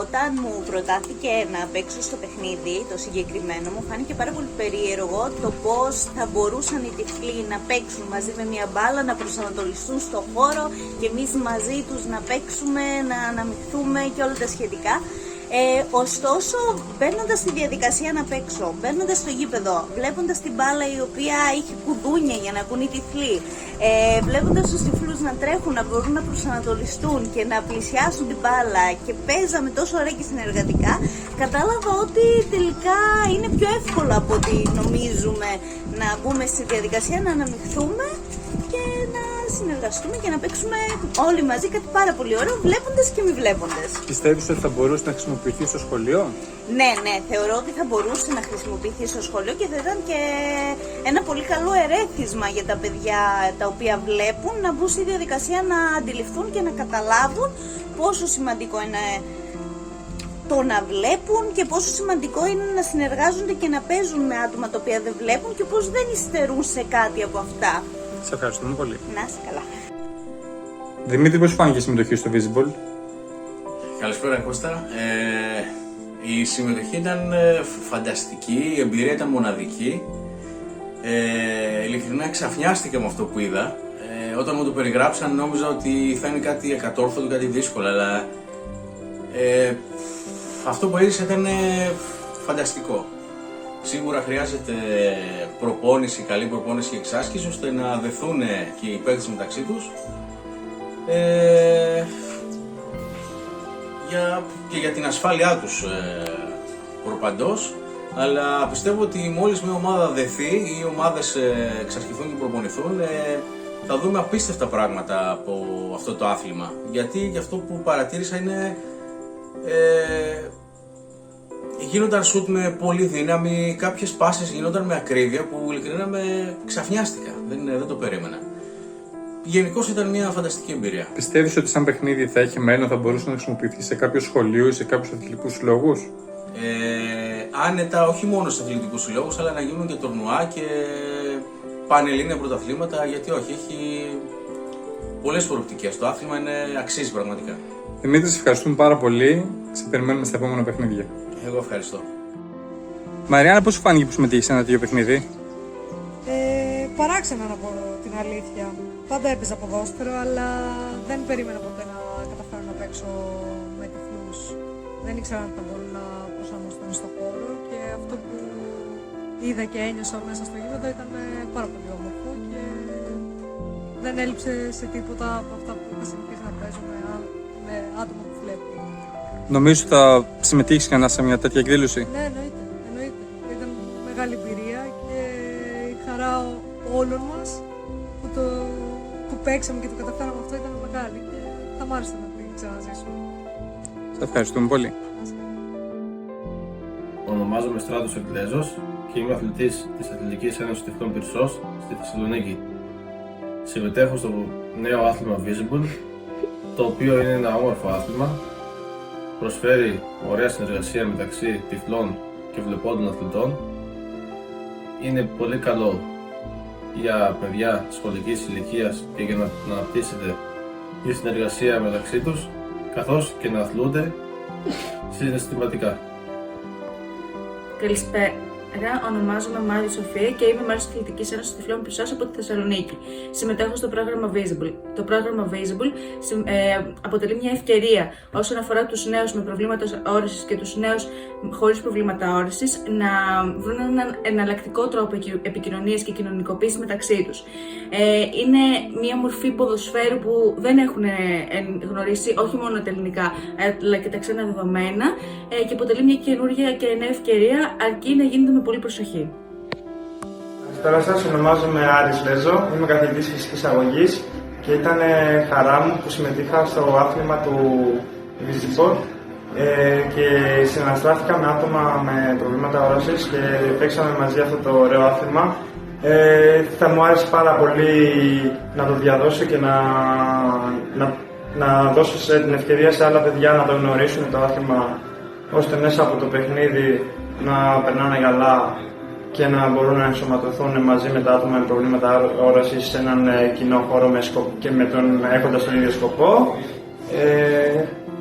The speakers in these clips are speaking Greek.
Όταν μου προτάθηκε να παίξω στο παιχνίδι, το συγκεκριμένο, μου φάνηκε πάρα πολύ περίεργο το πώς θα μπορούσαν οι τυφλοί να παίξουν μαζί με μια μπάλα, να προσανατολιστούν στο χώρο και εμείς μαζί τους να παίξουμε, να αναμειχθούμε και όλα τα σχετικά. Ωστόσο, μπαίνοντας στη διαδικασία να παίξω, μπαίνοντας στο γήπεδο, βλέποντας την μπάλα η οποία είχε κουδούνια για να ακούν οι τυφλοί, βλέποντας τους τυφλούς να τρέχουν, να μπορούν να προσανατολιστούν και να πλησιάσουν την μπάλα και παίζαμε τόσο ωραία και συνεργατικά, κατάλαβα ότι τελικά είναι πιο εύκολο από ό,τι νομίζουμε να μπούμε στη διαδικασία, να αναμειχθούμε και να συνεργαστούμε και να παίξουμε όλοι μαζί κάτι πάρα πολύ ωραίο, βλέποντας και μη βλέποντας. Πιστεύεις ότι θα μπορούσε να χρησιμοποιηθεί στο σχολείο? Ναι, θεωρώ ότι θα μπορούσε να χρησιμοποιηθεί στο σχολείο και θα ήταν και ένα πολύ καλό ερέθισμα για τα παιδιά τα οποία βλέπουν να μπουν στη διαδικασία να αντιληφθούν και να καταλάβουν πόσο σημαντικό είναι το να βλέπουν και πόσο σημαντικό είναι να συνεργάζονται και να παίζουν με άτομα τα οποία δεν βλέπουν και πώς δεν υστερούν σε κάτι από αυτά. Σε ευχαριστούμε πολύ. Να είσαι καλά. Δημήτρη, πώς φάνηκε η συμμετοχή στο Visible? Καλησπέρα Κώστα. Η συμμετοχή ήταν φανταστική, η εμπειρία ήταν μοναδική. Ειλικρινά ξαφνιάστηκα με αυτό που είδα. Όταν μου το περιγράψαν νόμιζα ότι θα είναι κάτι ακατόρθωτο, κάτι δύσκολο, αλλά αυτό που έζησα ήταν φανταστικό. Σίγουρα χρειάζεται προπόνηση, καλή προπόνηση και εξάσκηση ώστε να δεθούν και οι παίκτες μεταξύ τους και για την ασφάλειά τους προπαντός, αλλά πιστεύω ότι μόλις μια ομάδα δεθεί ή οι ομάδες εξασκηθούν και προπονηθούν θα δούμε απίστευτα πράγματα από αυτό το άθλημα, γιατί αυτό που παρατήρησα είναι γίνονταν σουτ με πολύ δύναμη, κάποιες πάσες γίνονταν με ακρίβεια που ειλικρινά με ξαφνιάστηκα, δεν το περίμενα. Γενικώς ήταν μια φανταστική εμπειρία. Πιστεύεις ότι σαν παιχνίδι θα έχει μέλλον, θα μπορούσε να χρησιμοποιηθεί σε κάποιο σχολείο ή σε κάποιους αθλητικούς συλλόγους? Άνετα, όχι μόνο σε αθλητικούς συλλόγους, αλλά να γίνουν και τουρνουά και πανελλήνια πρωταθλήματα, γιατί όχι, έχει πολλές προοπτικές. Το άθλημα αξίζει πραγματικά. Δημήτρη, σε ευχαριστούμε πάρα πολύ. Σε περιμένουμε στα επόμενα παιχνίδια. Εγώ ευχαριστώ. Μαριάννα, πώς σου φάνηκε που συμμετείχες σε ένα τέτοιο παιχνίδι? Παράξενα να πω την αλήθεια. Πάντα έπαιζα ποδόσφαιρο, αλλά δεν περίμενα ποτέ να καταφέρω να παίξω με τυφλούς. Δεν ήξερα αν θα μπορούν να προσαρμοστούν στο χώρο και αυτό που είδα και ένιωσα μέσα στο γήπεδο ήταν πάρα πολύ όμορφο και δεν έλειψε σε τίποτα από αυτά που είχα συνηθίσει να παίζω με άτομα που βλέπω. Νομίζω ότι θα συμμετείχεις ξανά σε μια τέτοια εκδήλωση? Ναι, εννοείται. Ήταν μεγάλη εμπειρία και η χαρά όλων μας που παίξαμε και το καταφέραμε αυτό ήταν μεγάλη και θα μ' άρεσε να την ξαναζήσουμε. Σε ευχαριστούμε πολύ. Ονομάζομαι Στράτος Εκκλέζος και είμαι αθλητής της Αθλητικής Ένωσης Τυφλών Πυρσός στη Θεσσαλονίκη. Συμμετέχω στο νέο άθλημα Visible, το οποίο είναι ένα όμορφο άθλημα. Προσφέρει ωραία συνεργασία μεταξύ τυφλών και βλεπόντων αθλητών. Είναι πολύ καλό για παιδιά σχολικής ηλικίας και για να αναπτύσσεται η συνεργασία μεταξύ τους, καθώς και να αθλούνται συναισθηματικά. Καλησπέρα, ονομάζομαι Μάρια Σοφία και είμαι μέλος της Αθλητικής Ένωσης Τυφλών Πυρσός από τη Θεσσαλονίκη. Συμμετέχω στο πρόγραμμα Visible. Το πρόγραμμα Visible αποτελεί μια ευκαιρία όσον αφορά τους νέους με προβλήματα όρασης και τους νέους χωρίς προβλήματα όρασης να βρουν έναν εναλλακτικό τρόπο επικοινωνίας και κοινωνικοποίησης μεταξύ τους. Είναι μια μορφή ποδοσφαίρου που δεν έχουν γνωρίσει όχι μόνο τα ελληνικά αλλά και τα ξένα δεδομένα και αποτελεί μια καινούργια και νέα ευκαιρία, αρκεί να γίνεται με πολύ προσοχή. Καλησπέρα σας, ονομάζομαι Άρης Λέζο, είμαι καθηγητής φυσικής αγωγής και ήταν χαρά μου που συμμετείχα στο άθλημα του Visible και συναστράφηκα με άτομα με προβλήματα όρασης και παίξαμε μαζί αυτό το ωραίο άθλημα. Θα μου άρεσε πάρα πολύ να το διαδώσω και να δώσω την ευκαιρία σε άλλα παιδιά να το γνωρίσουν το άθλημα, ώστε μέσα από το παιχνίδι να περνάνε καλά και να μπορούν να ενσωματωθούν μαζί με τα άτομα με προβλήματα όρασης σε έναν κοινό χώρο έχοντας τον ίδιο σκοπό.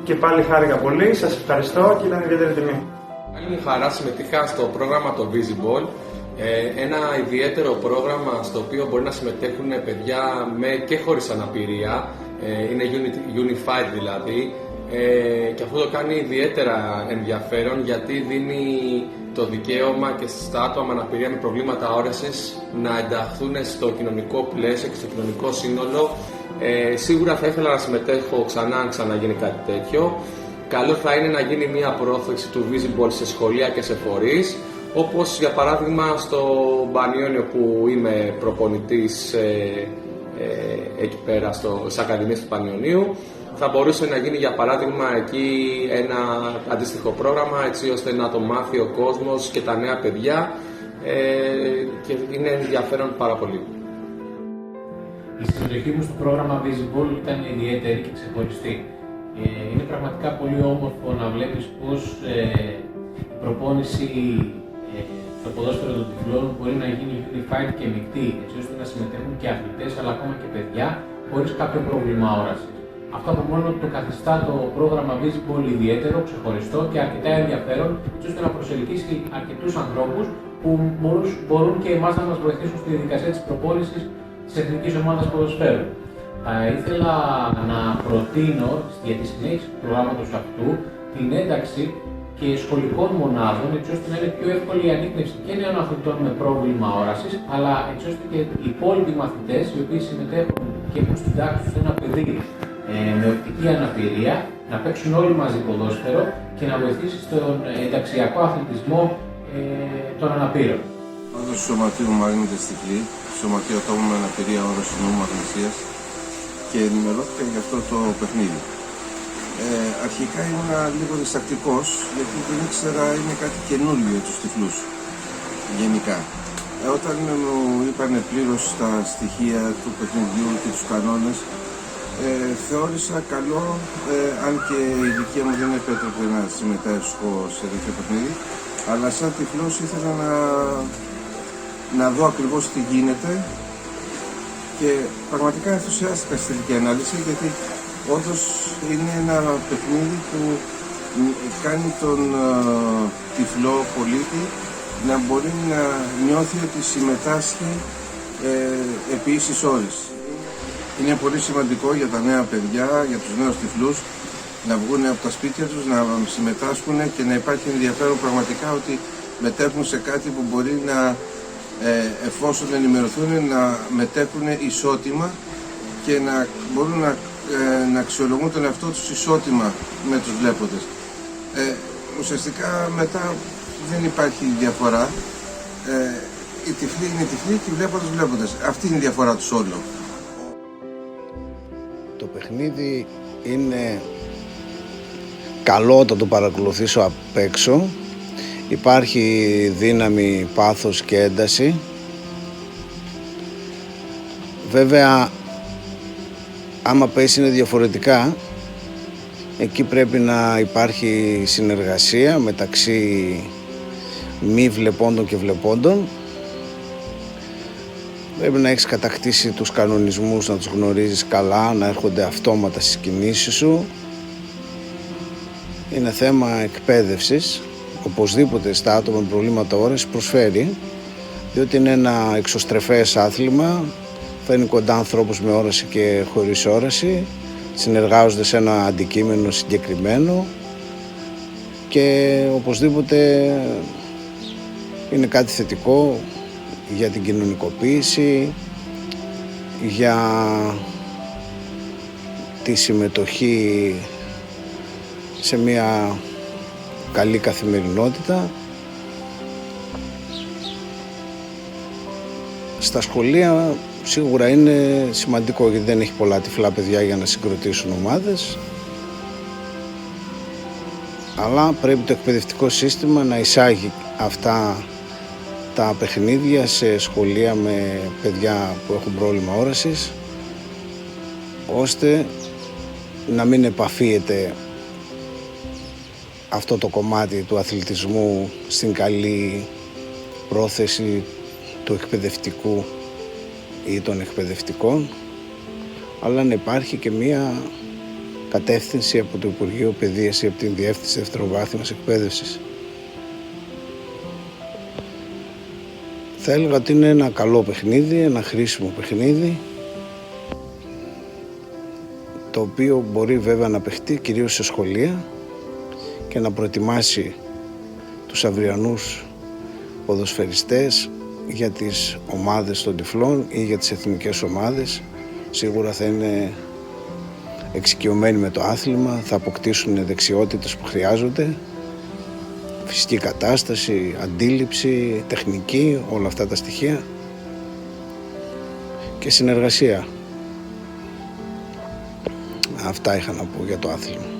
Και πάλι χάρηκα πολύ, σας ευχαριστώ και ήταν ιδιαίτερη τιμή. Άλλη μου χαρά συμμετείχα στο πρόγραμμα το Visible, ένα ιδιαίτερο πρόγραμμα στο οποίο μπορεί να συμμετέχουν παιδιά με και χωρίς αναπηρία, είναι unified δηλαδή, και αυτό το κάνει ιδιαίτερα ενδιαφέρον γιατί δίνει το δικαίωμα και στα άτομα με αναπηρία με προβλήματα όρασης να ενταχθούν στο κοινωνικό πλαίσιο και στο κοινωνικό σύνολο. Σίγουρα θα ήθελα να συμμετέχω ξανά αν ξαναγίνει κάτι τέτοιο. Καλό θα είναι να γίνει μια πρόθεση του Visible σε σχολεία και σε φορείς, όπως για παράδειγμα στο Πανιόνιο που είμαι προπονητής εκεί πέρα στις Ακαδημίες του Πανιωνίου. Θα μπορούσε να γίνει για παράδειγμα εκεί ένα αντίστοιχο πρόγραμμα έτσι ώστε να το μάθει ο κόσμος και τα νέα παιδιά και είναι ενδιαφέρον πάρα πολύ. Η συμμετοχή μου στο πρόγραμμα Visible ήταν ιδιαίτερη και ξεχωριστή. Είναι πραγματικά πολύ όμορφο να βλέπεις πως η προπόνηση στο ποδόσφαιρο των τυφλών μπορεί να γίνει unified και μεικτή, έτσι ώστε να συμμετέχουν και αθλητές αλλά ακόμα και παιδιά χωρίς κάποιο πρόβλημα όρασης. Αυτό από μόνο το καθιστά το πρόγραμμα Visible ιδιαίτερο, ξεχωριστό και αρκετά ενδιαφέρον, έτσι ώστε να προσελκύσει αρκετούς ανθρώπους που μπορούν και εμάς να μας βοηθήσουν στη διαδικασία της προπόνησης της Εθνικής Ομάδας Ποδοσφαίρου. Θα ήθελα να προτείνω για τη συνέχιση του προγράμματος αυτού την ένταξη και σχολικών μονάδων, έτσι ώστε να είναι πιο εύκολη η ανίκνευση και νέων αθλητών με πρόβλημα όρασης, αλλά έτσι ώστε και οι υπόλοιποι μαθητές, οι οποίοι συμμετέχουν και έχουν στην τάξη τους ένα παιδί με οπτική αναπηρία, να παίξουν όλοι μαζί ποδόσφαιρο και να βοηθήσει στον ενταξιακό αθλητισμό των αναπήρων. Όντως στο σωματείο μου Μαρίνη Τεστιφλή, σωματείο ατόμων με αναπηρία όραση νόμου Αγνησίας, και ενημερώθηκα για αυτό το παιχνίδι. Αρχικά ήμουν λίγο διστακτικός, γιατί δεν ήξερα, είναι κάτι καινούργιο για τους τυφλούς, γενικά. Όταν μου είπαν πλήρως τα στοιχεία του παιχνιδιού και τους κανόνες, θεώρησα καλό, αν και η ηλικία μου δεν επέτρεπε να συμμετάσχω σε τέτοιο παιχνίδι, αλλά σαν τυφλός ήθελα να δω ακριβώς τι γίνεται και πραγματικά ενθουσιάστηκα στη τελική ανάλυση, γιατί όντως είναι ένα παιχνίδι που κάνει τον τυφλό πολίτη να μπορεί να νιώθει ότι συμμετάσχει επί ίσης όρης. Είναι πολύ σημαντικό για τα νέα παιδιά, για τους νέους τυφλούς, να βγουν από τα σπίτια τους, να συμμετάσχουν και να υπάρχει ενδιαφέρον πραγματικά ότι μετέχουν σε κάτι που μπορεί να, εφόσον ενημερωθούν, να μετέχουν ισότιμα και να μπορούν να αξιολογούν τον εαυτό τους ισότιμα με τους βλέποντες. Ουσιαστικά μετά δεν υπάρχει διαφορά. Οι τυφλοί είναι τυφλοί και οι βλέποντες βλέποντες. Αυτή είναι η διαφορά τους όλο. Το παιχνίδι είναι καλό όταν το παρακολουθήσω απ' έξω. Υπάρχει δύναμη, πάθος και ένταση. Βέβαια, άμα πέσει είναι διαφορετικά. Εκεί πρέπει να υπάρχει συνεργασία μεταξύ μη βλεπόντων και βλεπόντων. Πρέπει να έχεις κατακτήσει τους κανονισμούς, να τους γνωρίζεις καλά, να έρχονται αυτόματα στις κινήσεις σου. Είναι θέμα εκπαίδευσης. Οπωσδήποτε στα άτομα με προβλήματα όρασης προσφέρει, διότι είναι ένα εξωστρεφές άθλημα, φέρνει κοντά ανθρώπους με όραση και χωρίς όραση, συνεργάζονται σε ένα αντικείμενο συγκεκριμένο και οπωσδήποτε είναι κάτι θετικό για την κοινωνικοποίηση, για τη συμμετοχή σε μια καλή καθημερινότητα. Στα σχολεία σίγουρα είναι σημαντικό, γιατί δεν έχει πολλά τυφλά παιδιά για να συγκροτήσουν ομάδες, αλλά πρέπει το εκπαιδευτικό σύστημα να εισάγει αυτά τα παιχνίδια σε σχολεία με παιδιά που έχουν πρόβλημα όρασης, ώστε να μην επαφίεται αυτό το κομμάτι του αθλητισμού στην καλή πρόθεση του εκπαιδευτικού ή των εκπαιδευτικών, αλλά να υπάρχει και μία κατεύθυνση από το Υπουργείο Παιδείας ή από την Διεύθυνση Δευτεροβάθμιας Εκπαίδευσης. Θα έλεγα ότι είναι ένα καλό παιχνίδι, ένα χρήσιμο παιχνίδι, το οποίο μπορεί βέβαια να παιχτεί κυρίως σε σχολεία και να προετοιμάσει τους αυριανούς ποδοσφαιριστές για τις ομάδες των τυφλών ή για τις εθνικές ομάδες. Σίγουρα θα είναι εξοικειωμένοι με το άθλημα, θα αποκτήσουν δεξιότητες που χρειάζονται, φυσική κατάσταση, αντίληψη, τεχνική, όλα αυτά τα στοιχεία και συνεργασία. Αυτά είχα να πω για το άθλημα.